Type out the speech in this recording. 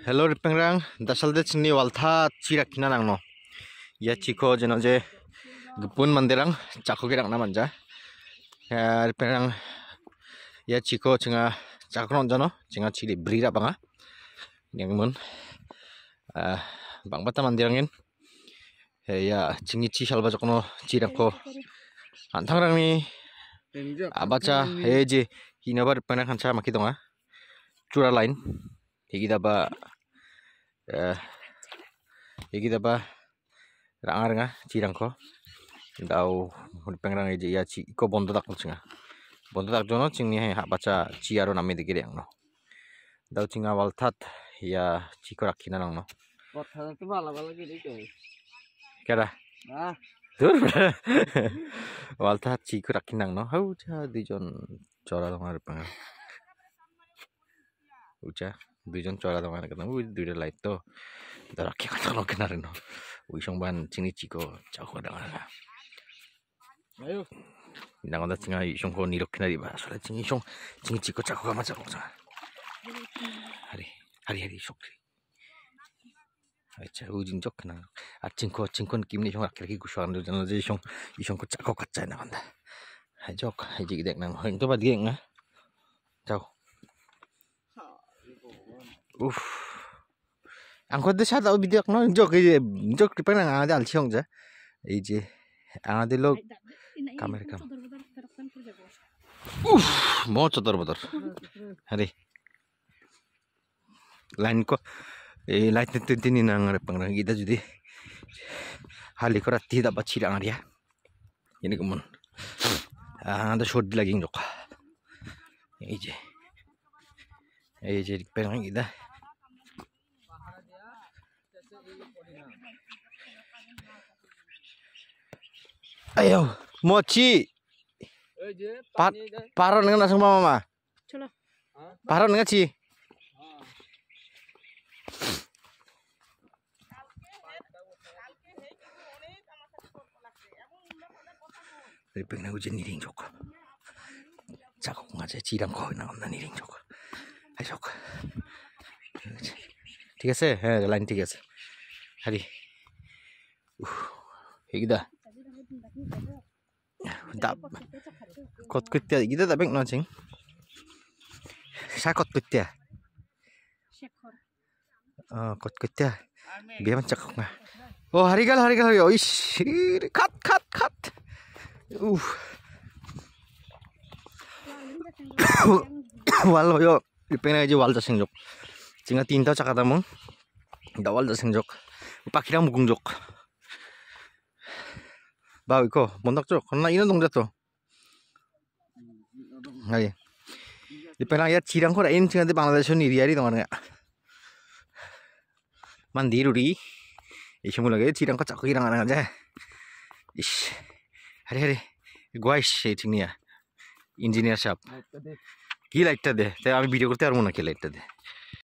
Hello Ripengrang, dasalde chini waltha chira kina nangno. Ya chiko jeno je gepun manderang chako gerang na manja. Ya Ripengrang ya chiko chinga chakron jano chinga chili brira banga. Yang mun bang bata manderangin. Ya chingi chi salba jokono chirangko antangrangni abacha je hinabar Ripengrang kancha makidonga. Cura lain. Higida ba rangar cirangko dau pengrang eje ya ci iko bondo dak cinga bondo dak jono cingni hak baca ciaro nami de gereng no dau cinga waltat ya ciko rakina nang no Waltat tu bala gede coy kera tur waltat ciko rakina nang no hau cha dijon cora dongar pengrang uca dijon cora dongar kana duida light to daraki kata no kenarin no Wisong ban cini ciko cako dangan ayo nang onda cinga isong ko nirok kinari ba soalnya cini ciko cako kama cako sa hari sokri aja ujin jok kena cingkon kimni isong akhir lagi kusuan dulu jangan jadi isong ko cako kaca nang onda jok haji gede nang itu bad geng ah jauh angkot desa tau bidak no jok di penang ada alciong ja ije ada lo kamera kam mau cotor hari lain ko lain tini nang penang kita jadi hal ikut rati dapat cirang dia ini kemun ada short lagi jok ije di penang kita ayo mochi paron dengan langsung mama paron dengan ci dari pengen hujan niring jok cakok ngaja cidang kau nang niring jok ayo jok tiga se lain tiga se hari higda tak kot kutia kita tak beng nacing sakot kutia kot kutia biar mencakok nggak oh hari gal yo ish cut walau yo pengen aja wal jaseng jok cinga tinta cakata mong dawal jaseng jok pakirang mugung jok bau iko montak jok karena ini dong jatuh ngai di penang ya cirang kok ini cinga di Bangladesh ni riari dong nggak mandiri isu mulai cirang kok cakok kirang aja ish hari gua ish cingnya engineer shop gila itu deh tapi video kurang mau nak gila itu deh